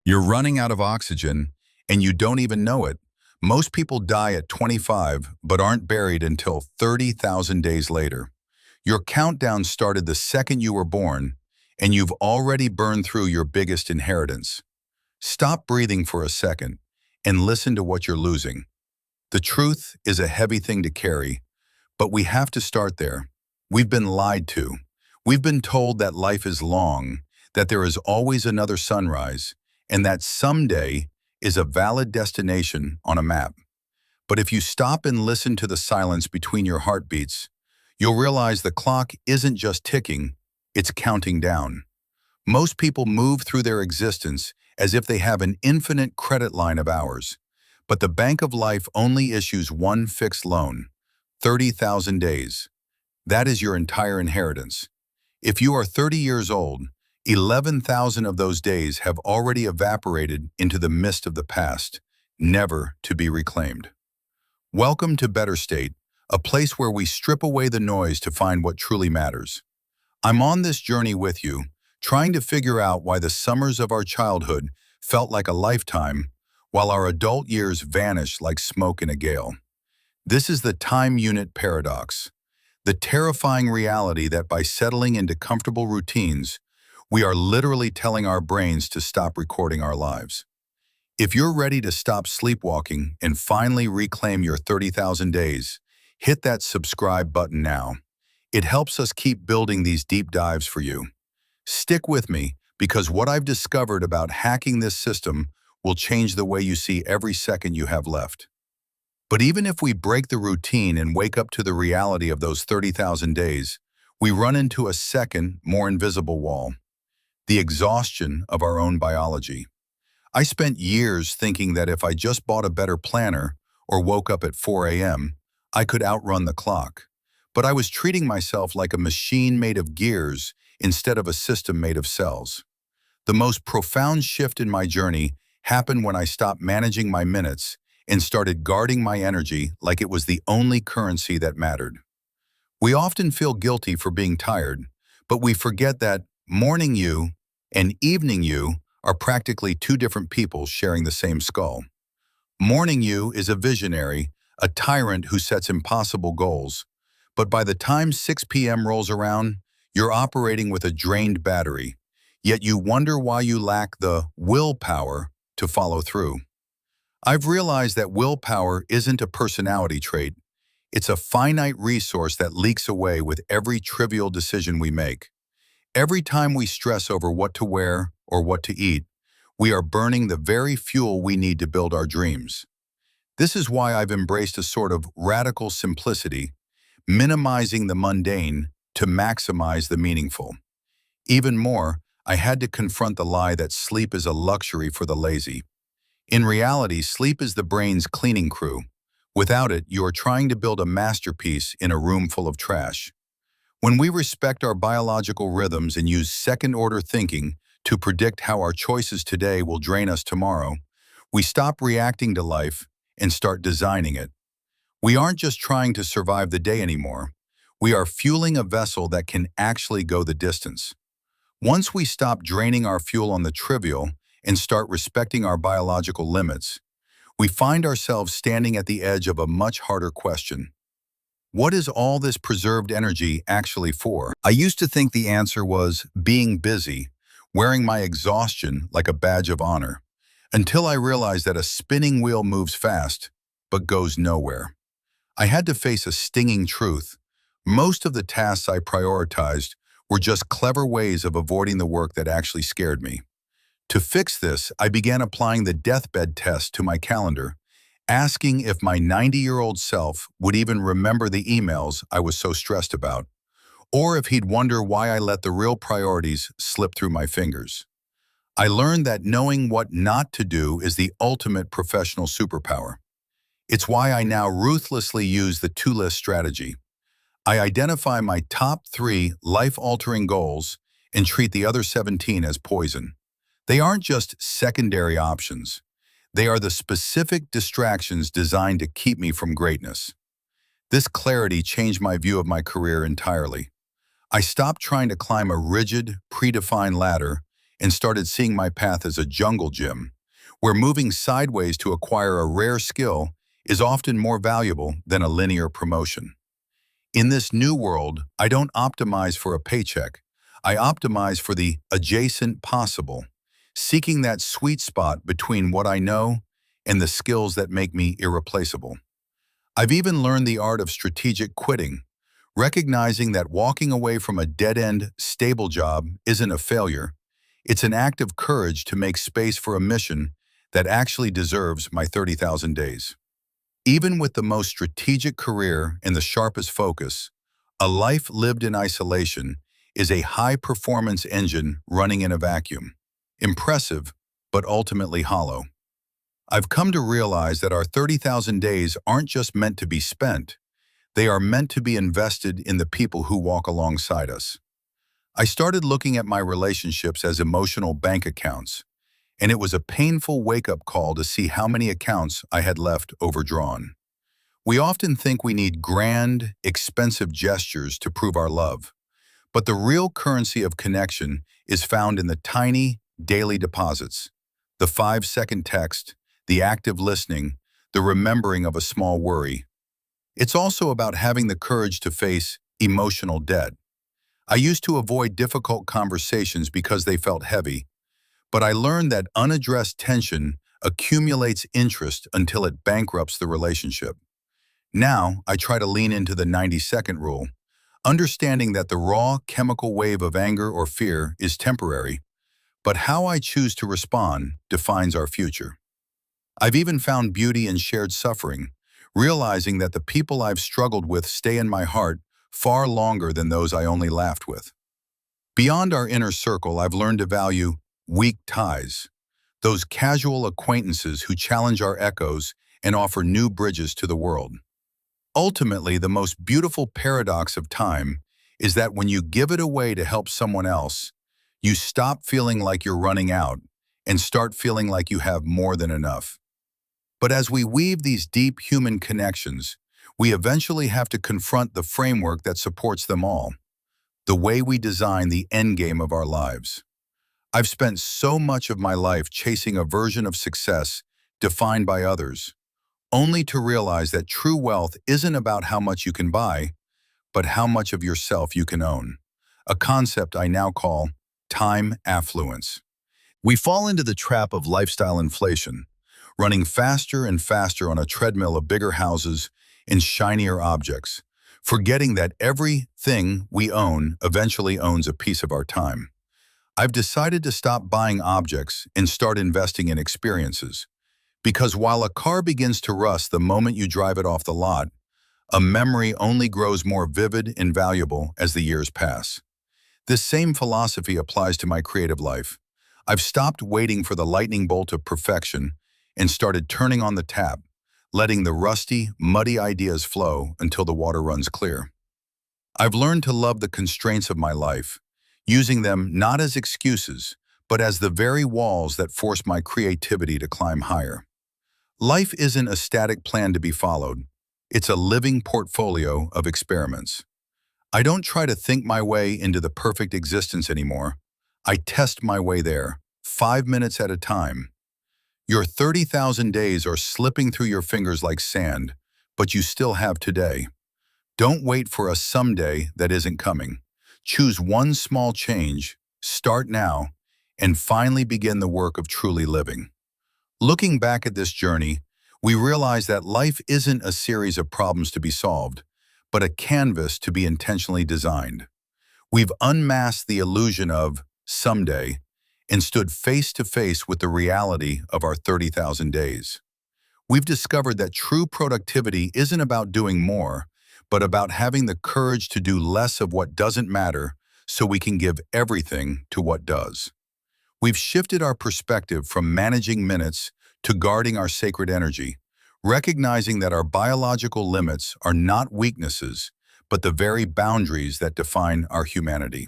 You're running out of oxygen, and you don't even know it. Most people die at 25, but aren't buried until 30,000 days later. Your countdown started the second you were born, and you've already burned through your biggest inheritance. Stop breathing for a second and listen to what you're losing. The truth is a heavy thing to carry, but we have to start there. We've been lied to. We've been told that life is long, that there is always another sunrise, and that someday is a valid destination on a map. But if you stop and listen to the silence between your heartbeats, you'll realize the clock isn't just ticking, it's counting down. Most people move through their existence as if they have an infinite credit line of hours. But the Bank of Life only issues one fixed loan, 30,000 days. That is your entire inheritance. If you are 30 years old, 11,000 of those days have already evaporated into the mist of the past, never to be reclaimed. Welcome to Better State, a place where we strip away the noise to find what truly matters. I'm on this journey with you, trying to figure out why the summers of our childhood felt like a lifetime, while our adult years vanish like smoke in a gale. This is the time unit paradox, the terrifying reality that by settling into comfortable routines, we are literally telling our brains to stop recording our lives. If you're ready to stop sleepwalking and finally reclaim your 30,000 days, hit that subscribe button now. It helps us keep building these deep dives for you. Stick with me, because what I've discovered about hacking this system will change the way you see every second you have left. But even if we break the routine and wake up to the reality of those 30,000 days, we run into a second, more invisible wall: the exhaustion of our own biology. I spent years thinking that if I just bought a better planner or woke up at 4 a.m., I could outrun the clock. But I was treating myself like a machine made of gears instead of a system made of cells. The most profound shift in my journey happened when I stopped managing my minutes and started guarding my energy like it was the only currency that mattered. We often feel guilty for being tired, but we forget that morning you and evening you are practically two different people sharing the same skull. Morning you is a visionary, a tyrant who sets impossible goals. But by the time 6 p.m. rolls around, you're operating with a drained battery, yet you wonder why you lack the willpower to follow through. I've realized that willpower isn't a personality trait. It's a finite resource that leaks away with every trivial decision we make. Every time we stress over what to wear or what to eat, we are burning the very fuel we need to build our dreams. This is why I've embraced a sort of radical simplicity, minimizing the mundane to maximize the meaningful. Even more, I had to confront the lie that sleep is a luxury for the lazy. In reality, sleep is the brain's cleaning crew. Without it, you are trying to build a masterpiece in a room full of trash. When we respect our biological rhythms and use second-order thinking to predict how our choices today will drain us tomorrow, we stop reacting to life and start designing it. We aren't just trying to survive the day anymore. We are fueling a vessel that can actually go the distance. Once we stop draining our fuel on the trivial and start respecting our biological limits, we find ourselves standing at the edge of a much harder question. What is all this preserved energy actually for? I used to think the answer was being busy, wearing my exhaustion like a badge of honor, until I realized that a spinning wheel moves fast, but goes nowhere. I had to face a stinging truth. Most of the tasks I prioritized were just clever ways of avoiding the work that actually scared me. To fix this, I began applying the Deathbed Test to my calendar, asking if my 90-year-old self would even remember the emails I was so stressed about, or if he'd wonder why I let the real priorities slip through my fingers. I learned that knowing what not to do is the ultimate professional superpower. It's why I now ruthlessly use the two-list strategy. I identify my top 3 life-altering goals and treat the other 17 as poison. They aren't just secondary options. They are the specific distractions designed to keep me from greatness. This clarity changed my view of my career entirely. I stopped trying to climb a rigid, predefined ladder and started seeing my path as a jungle gym, where moving sideways to acquire a rare skill is often more valuable than a linear promotion. In this new world, I don't optimize for a paycheck. I optimize for the adjacent possible, seeking that sweet spot between what I know and the skills that make me irreplaceable. I've even learned the art of strategic quitting, recognizing that walking away from a dead-end, stable job isn't a failure. It's an act of courage to make space for a mission that actually deserves my 30,000 days. Even with the most strategic career and the sharpest focus, a life lived in isolation is a high-performance engine running in a vacuum. Impressive, but ultimately hollow. I've come to realize that our 30,000 days aren't just meant to be spent, they are meant to be invested in the people who walk alongside us. I started looking at my relationships as emotional bank accounts, and it was a painful wake-up call to see how many accounts I had left overdrawn. We often think we need grand, expensive gestures to prove our love, but the real currency of connection is found in the tiny, daily deposits, the 5-second text, the active listening, the remembering of a small worry. It's also about having the courage to face emotional debt. I used to avoid difficult conversations because they felt heavy, but I learned that unaddressed tension accumulates interest until it bankrupts the relationship. Now, I try to lean into the 90-second rule, understanding that the raw chemical wave of anger or fear is temporary, but how I choose to respond defines our future. I've even found beauty in shared suffering, realizing that the people I've struggled with stay in my heart far longer than those I only laughed with. Beyond our inner circle, I've learned to value weak ties, those casual acquaintances who challenge our echoes and offer new bridges to the world. Ultimately, the most beautiful paradox of time is that when you give it away to help someone else, you stop feeling like you're running out and start feeling like you have more than enough. But as we weave these deep human connections, we eventually have to confront the framework that supports them all, the way we design the endgame of our lives. I've spent so much of my life chasing a version of success defined by others, only to realize that true wealth isn't about how much you can buy, but how much of yourself you can own, a concept I now call time affluence. We fall into the trap of lifestyle inflation, running faster and faster on a treadmill of bigger houses and shinier objects, forgetting that everything we own eventually owns a piece of our time. I've decided to stop buying objects and start investing in experiences, because while a car begins to rust the moment you drive it off the lot, a memory only grows more vivid and valuable as the years pass. This same philosophy applies to my creative life. I've stopped waiting for the lightning bolt of perfection and started turning on the tap, letting the rusty, muddy ideas flow until the water runs clear. I've learned to love the constraints of my life, using them not as excuses, but as the very walls that force my creativity to climb higher. Life isn't a static plan to be followed. It's a living portfolio of experiments. I don't try to think my way into the perfect existence anymore. I test my way there, 5 minutes at a time. Your 30,000 days are slipping through your fingers like sand, but you still have today. Don't wait for a someday that isn't coming. Choose one small change, start now, and finally begin the work of truly living. Looking back at this journey, we realize that life isn't a series of problems to be solved, but a canvas to be intentionally designed. We've unmasked the illusion of someday and stood face to face with the reality of our 30,000 days. We've discovered that true productivity isn't about doing more, but about having the courage to do less of what doesn't matter so we can give everything to what does. We've shifted our perspective from managing minutes to guarding our sacred energy, recognizing that our biological limits are not weaknesses, but the very boundaries that define our humanity.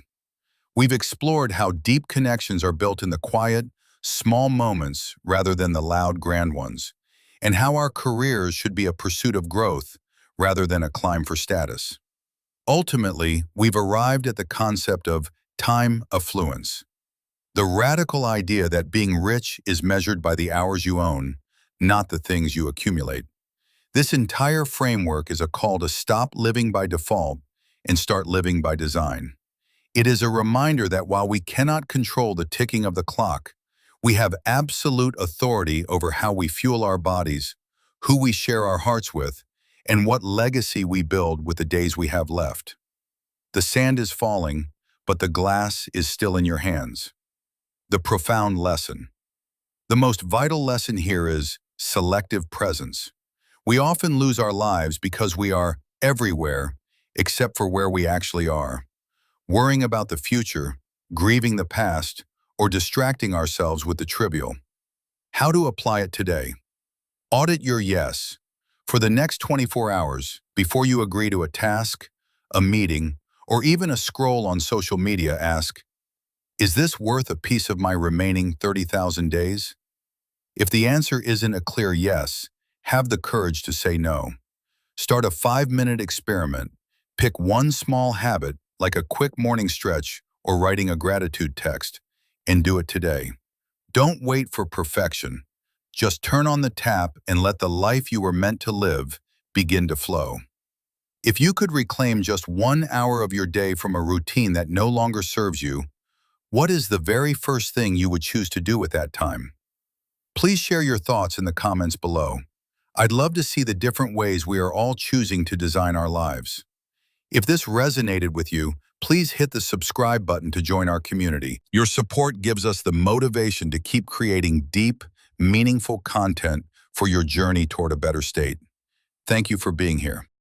We've explored how deep connections are built in the quiet, small moments rather than the loud, grand ones, and how our careers should be a pursuit of growth rather than a climb for status. Ultimately, we've arrived at the concept of time affluence, The radical idea that being rich is measured by the hours you own, not the things you accumulate. This entire framework is a call to stop living by default and start living by design. It is a reminder that while we cannot control the ticking of the clock, we have absolute authority over how we fuel our bodies, who we share our hearts with, and what legacy we build with the days we have left. The sand is falling, but the glass is still in your hands. The profound lesson. The most vital lesson here is selective presence. We often lose our lives because we are everywhere except for where we actually are, worrying about the future, grieving the past, or distracting ourselves with the trivial. How to apply it today? Audit your yes. For the next 24 hours, before you agree to a task, a meeting, or even a scroll on social media, ask, is this worth a piece of my remaining 30,000 days? If the answer isn't a clear yes, have the courage to say no. Start a 5-minute experiment. Pick one small habit, like a quick morning stretch or writing a gratitude text, and do it today. Don't wait for perfection. Just turn on the tap and let the life you were meant to live begin to flow. If you could reclaim just 1 hour of your day from a routine that no longer serves you, what is the very first thing you would choose to do with that time? Please share your thoughts in the comments below. I'd love to see the different ways we are all choosing to design our lives. If this resonated with you, please hit the subscribe button to join our community. Your support gives us the motivation to keep creating deep, meaningful content for your journey toward a better state. Thank you for being here.